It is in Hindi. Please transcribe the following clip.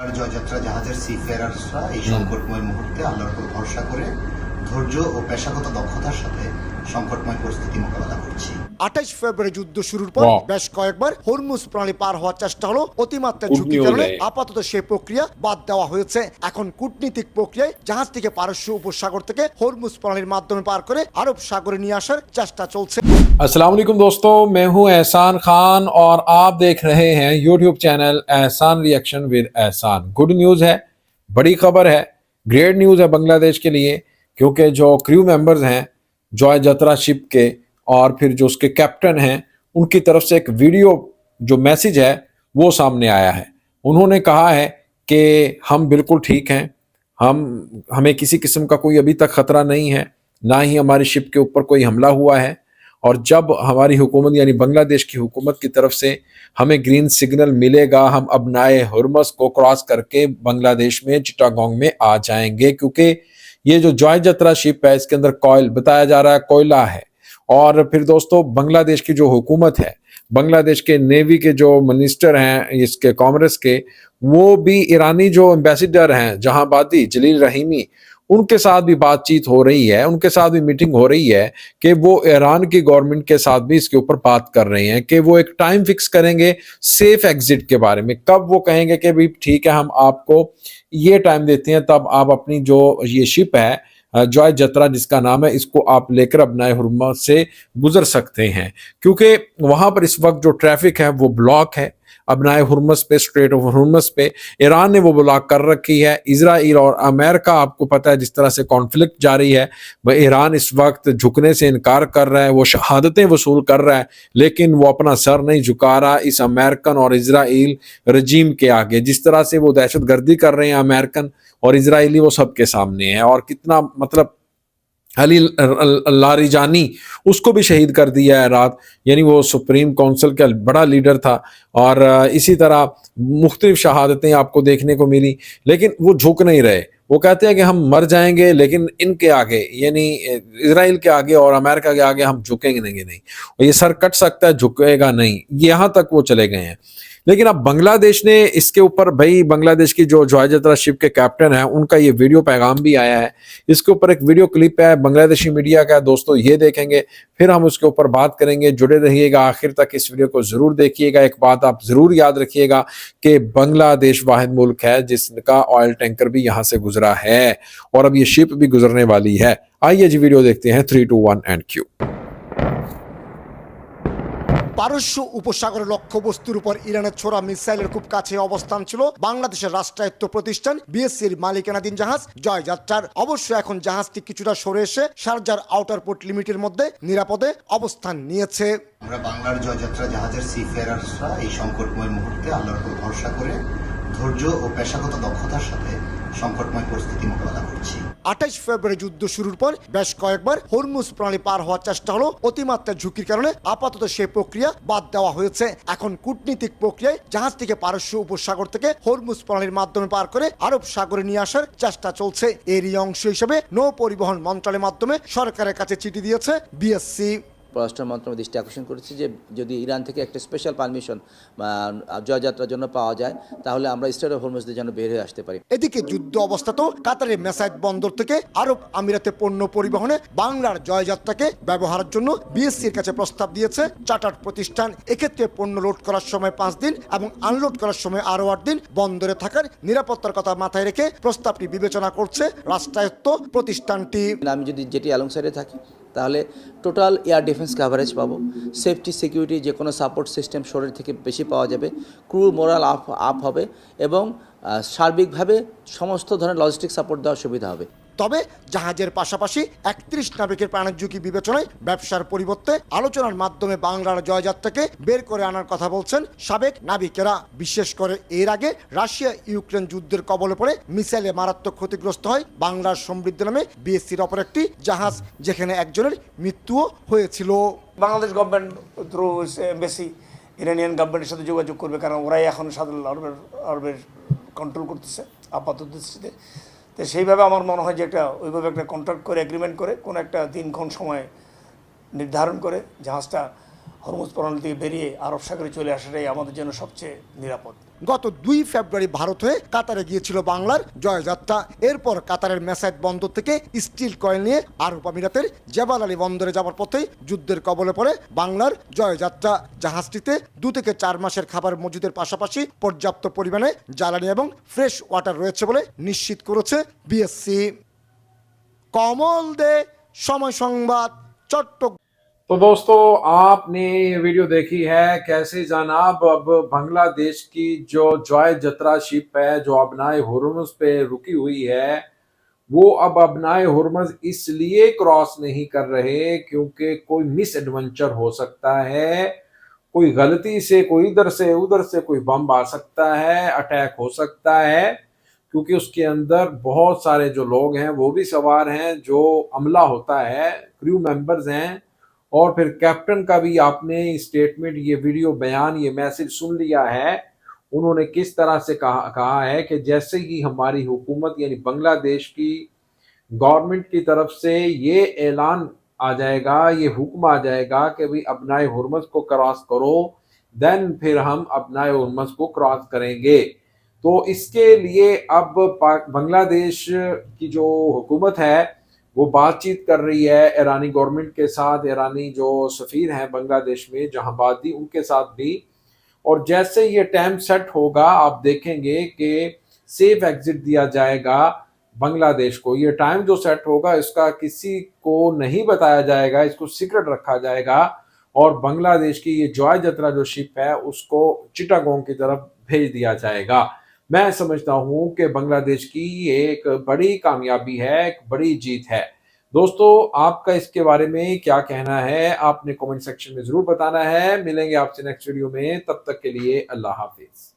আর জয়যাত্রা জাহাজের সিফেয়ারার্সরা এই সংকটময় মুহূর্তে আল্লাহর উপর ভরসা করে ধৈর্য ও পেশাগত দক্ষতার সাথে সংকটময় পরিস্থিতি মোকাবেলা করছি। 28 ফেব্রুয়ারি যুদ্ধ শুরুর পর বেশ কয়েকবার হরমুজ প্রণালী পার হওয়ার চেষ্টা হলো, অতিমাত্রা ঝুঁকির কারণে আপাতত সেই প্রক্রিয়া বাদ দেওয়া হয়েছে। এখন কূটনীতিক প্রক্রিয়ায় জাহাজটিকে পারস্য উপসাগর থেকে হরমুজ প্রণালীর মাধ্যমে পার করে আরব সাগরে নিয়ে আসার চেষ্টা চলছে। अस्सलाम वालेकुम दोस्तों, मैं हूं एहसान खान और आप देख रहे हैं यूट्यूब चैनल एहसान रिएक्शन विद एहसान। गुड न्यूज़ है, बड़ी खबर है, ग्रेट न्यूज़ है बांग्लादेश के लिए, क्योंकि जो क्रू मेंबर्स हैं जॉयजत्रा शिप के और फिर जो उसके कैप्टन हैं उनकी तरफ से एक वीडियो जो मैसेज है वो सामने आया है। उन्होंने कहा है कि हम बिल्कुल ठीक हैं, हमें किसी किस्म का कोई अभी तक ख़तरा नहीं है, ना ही हमारी शिप के ऊपर कोई हमला हुआ है। और जब हमारी हुकूमत यानी बांग्लादेश की हुकूमत की तरफ से हमें ग्रीन सिग्नल मिलेगा, हम अबनाए हुर्मस को क्रॉस करके बांग्लादेश में चिटागोंग में आ जाएंगे, क्योंकि ये जो जॉयजत्रा शिप है इसके अंदर कॉयल बताया जा रहा है, कोयला है। और फिर दोस्तों बांग्लादेश की जो हुकूमत है, बांग्लादेश के नेवी के जो मिनिस्टर हैं इसके कांग्रेस के, वो भी ईरानी जो एम्बेसडर हैं जहांबादी जलील रहीमी, उनके साथ भी बातचीत हो रही है, उनके साथ भी मीटिंग हो रही है कि वो ईरान की गवर्नमेंट के साथ भी इसके ऊपर बात कर रहे हैं कि वो एक टाइम फिक्स करेंगे सेफ एग्जिट के बारे में। कब वो कहेंगे कि भाई ठीक है, हम आपको ये टाइम देते हैं, तब आप अपनी जो ये शिप है जॉयजत्रा जिसका नाम है, इसको आप लेकर अपनाए हुर्मस से गुजर सकते हैं, क्योंकि वहां पर इस वक्त जो ट्रैफिक है वो ब्लॉक है। अपनाए हुर्मस पे, स्ट्रेट ऑफ हुर्मस पे ईरान ने वो ब्लॉक कर रखी है। इजराइल और अमेरिका, आपको पता है जिस तरह से कॉन्फ्लिक्ट जारी है, वह ईरान इस वक्त झुकने से इनकार कर रहा है, वो शहादतें वसूल कर रहा है, लेकिन वो अपना सर नहीं झुका रहा इस अमेरिकन और इजराइल रजीम के आगे। जिस तरह से वो दहशत गर्दी कर रहे हैं अमेरिकन और इजराइली, वो सबके सामने है। और कितना मतलब अली लारिजानी उसको भी शहीद कर दिया है रात, यानी वो सुप्रीम काउंसिल का बड़ा लीडर था। और इसी तरह मुख्तलिफ शहादतें आपको देखने को मिली, लेकिन वो झुक नहीं रहे। वो कहते हैं कि हम मर जाएंगे, लेकिन इनके आगे यानी इजराइल के आगे और अमेरिका के आगे हम झुकेंगे नहीं। और ये सर कट सकता है, झुकेगा नहीं, यहाँ तक वो चले गए हैं। लेकिन अब बांग्लादेश ने इसके ऊपर, भाई बांग्लादेश की जो जॉयजत्रा शिप के कैप्टन है उनका ये वीडियो पैगाम भी आया है। इसके ऊपर एक वीडियो क्लिप है बांग्लादेशी मीडिया का, दोस्तों ये देखेंगे, फिर हम उसके ऊपर बात करेंगे। जुड़े रहिएगा आखिर तक, इस वीडियो को जरूर देखिएगा। एक बात आप जरूर याद रखिएगा कि बांग्लादेश वाहिद मुल्क है जिसका ऑयल टैंकर भी यहाँ से गुजरा है और अब ये शिप भी गुजरने वाली है। आइए जी वीडियो देखते हैं। 3, 2, 1 एंड क्यू। পারস্য উপসাগরের লক্ষ্যবস্তুর উপর ইরানের ছোড়া মিসাইলের খুব কাছে অবস্থান ছিল বাংলাদেশের রাষ্ট্রায়ত্ত প্রতিষ্ঠান বিএসসির মালিকানাধীন জাহাজ জয়যাত্রার। অবশ্য এখন জাহাজটি কিছুটা সরে এসে শারজার আউটার পোর্ট লিমিটের মধ্যে নিরাপদে অবস্থান নিয়েছে। আমরা বাংলার জয়যাত্রা জাহাজের সিফেয়ারার্সরা এই সংকটময় মুহূর্তে আল্লাহর উপর ভরসা করে ধৈর্য ও পেশাগত দক্ষতার সাথে সংকটময় পরিস্থিতি মোকাবেলা করছি। 28 ফেব্রুয়ারি যুদ্ধ শুরুর পর বেশ কয়েকবার হরমুজ প্রণালী পার হওয়ার চেষ্টা হলো, অতিমাত্রা ঝুঁকির কারণে আপাতত সেই প্রক্রিয়া বাদ দেওয়া হয়েছে। এখন কূটনীতিক প্রক্রিয়ায় জাহাজটিকে পারস্য উপসাগর থেকে হরমুজ প্রণালীর মাধ্যমে পার করে আরব সাগরে নিয়ে আসার চেষ্টা চলছে। এরই অংশ হিসেবে নৌ পরিবহন মন্ত্রণালয়ের মাধ্যমে সরকারের কাছে চিঠি দিয়েছে বিএসসি। পররাষ্ট্র মন্ত্রণালয় দৃষ্টি আকর্ষণ করেছে যে যদি ইরান থেকে একটা স্পেশাল পারমিশন জয়যাত্রার জন্য পাওয়া যায়, তাহলে আমরা স্ট্রেট অফ হরমুজ দিয়ে যেন বের হয়ে আসতে পারি। এদিকে যুদ্ধ অবস্থাতেও কাতারের মেসাইদ বন্দর থেকে আরব আমিরাতে পণ্য পরিবহনে বাংলার জয়যাত্রাকে ব্যবহারের জন্য বিএসসির কাছে প্রস্তাব দিয়েছে চার্টার্ড প্রতিষ্ঠান। এক্ষেত্রে পণ্য লোড করার সময় 5 দিন এবং আনলোড করার সময় আরও 8 দিন বন্দরে থাকার নিরাপত্তার কথা মাথায় রেখে প্রস্তাবটি বিবেচনা করছে রাষ্ট্রায়ত্ত প্রতিষ্ঠানটি। আমি যদি যেটি অ্যালং সাইডে থাকি তাহলে টোটাল এয়ার ডিফেন্স কাভারেজ পাবো, সেফটি সিকিউরিটি যে কোনো সাপোর্ট সিস্টেম শরীর থেকে বেশি পাওয়া যাবে, ক্রু মোরাল আপ হবে এবং সার্বিকভাবে সমস্ত ধরনের লজিস্টিক সাপোর্ট দেওয়ার সুবিধা হবে। তবে জাহাজের পাশাপাশি 31 নাবিকের প্রাণের ঝুঁকি বিবেচনায় ব্যবসার পরিবর্তে আলোচনার মাধ্যমে বাংলার জয়যাত্রাকে বের করে আনার কথা বলছেন সাবেক নাবিকেরা। বিশেষ করে এর আগে রাশিয়া ইউক্রেন যুদ্ধের কবলে পড়ে মিসাইলে মারাত্মক ক্ষতিগ্রস্ত হয় বাংলার সমৃদ্ধ নামে বিএসসির অপর একটি জাহাজ, যেখানে একজনের মৃত্যুও হয়েছিল। Bangladesh government through embassy Iranian গভর্নমেন্টের সাথে যোগাযোগ করবে, কারণ ওরাই এখন সাধারণ আরবের কন্ট্রোল করতেছে আপাতত দৃষ্টিতে। তো সেইভাবে আমার মনে হয় যে ওইভাবে একটা কন্ট্রাক্ট করে এগ্রিমেন্ট করে কোনো একটা দিনক্ষণ সময় নির্ধারণ করে জাহাজটা হরমুজ প্রণালী থেকে বেরিয়ে আরব সাগরে চলে আসাটাই আমাদের জন্য সবচেয়ে নিরাপদ। গত 2 ফেব্রুয়ারি ভারত হয়ে কাতারে গিয়েছিল বাংলার জয়যাত্রা। এরপর কাতারের মেসাইদ বন্দর থেকে স্টিল কয়েল নিয়ে আরব আমিরাতের জেবাল আলী বন্দরে যাওয়ার পথেই যুদ্ধের কবলে পড়ে বাংলার জয়যাত্রা। জাহাজটিতে 2 থেকে 4 মাসের খাবার মজুদের পাশাপাশি পর্যাপ্ত পরিমাণে জ্বালানি এবং ফ্রেশ ওয়াটার রয়েছে বলে নিশ্চিত করেছে বিএসসি। কমল দে, সময় সংবাদ, চট্টগ্রাম। तो दोस्तों आपने ये वीडियो देखी है कैसे जनाब अब बांग्लादेश की जो जॉय जत्रा शिप है जो अबनाए हुर्मुज पे रुकी हुई है वो अब अबनाए हुर्मुज इसलिए क्रॉस नहीं कर रहे क्योंकि कोई मिस एडवेंचर हो सकता है, कोई गलती से कोई इधर से उधर से कोई बम आ सकता है, अटैक हो सकता है, क्योंकि उसके अंदर बहुत सारे जो लोग हैं वो भी सवार हैं, जो अमला होता है क्रू मेंबर्स हैं। और फिर कैप्टन का भी आपने स्टेटमेंट, ये वीडियो बयान, ये मैसेज सुन लिया है। उन्होंने किस तरह से कहा है कि जैसे ही हमारी हुकूमत यानी बांग्लादेश की गवर्नमेंट की तरफ से ये ऐलान आ जाएगा, ये हुक्म आ जाएगा कि भाई अबनाए हुर्मुज को क्रॉस करो, देन फिर हम अबनाए हुर्मुज को क्रॉस करेंगे। तो इसके लिए अब बांग्लादेश की जो हुकूमत है वो बातचीत कर रही है ईरानी गवर्नमेंट के साथ, ईरानी जो सफ़ीर हैं बांग्लादेश में जहांबादी, उनके साथ भी। और जैसे ये टाइम सेट होगा आप देखेंगे कि सेफ एग्जिट दिया जाएगा बांग्लादेश को। ये टाइम जो सेट होगा इसका किसी को नहीं बताया जाएगा, इसको सीक्रेट रखा जाएगा और बांग्लादेश की ये जॉय जत्रा जो शिप है उसको चिटागोंग की तरफ भेज दिया जाएगा। मैं समझता हूं कि बांग्लादेश की ये एक बड़ी कामयाबी है, एक बड़ी जीत है। दोस्तों आपका इसके बारे में क्या कहना है आपने कमेंट सेक्शन में जरूर बताना है। मिलेंगे आपसे नेक्स्ट वीडियो में, तब तक के लिए अल्लाह हाफिज।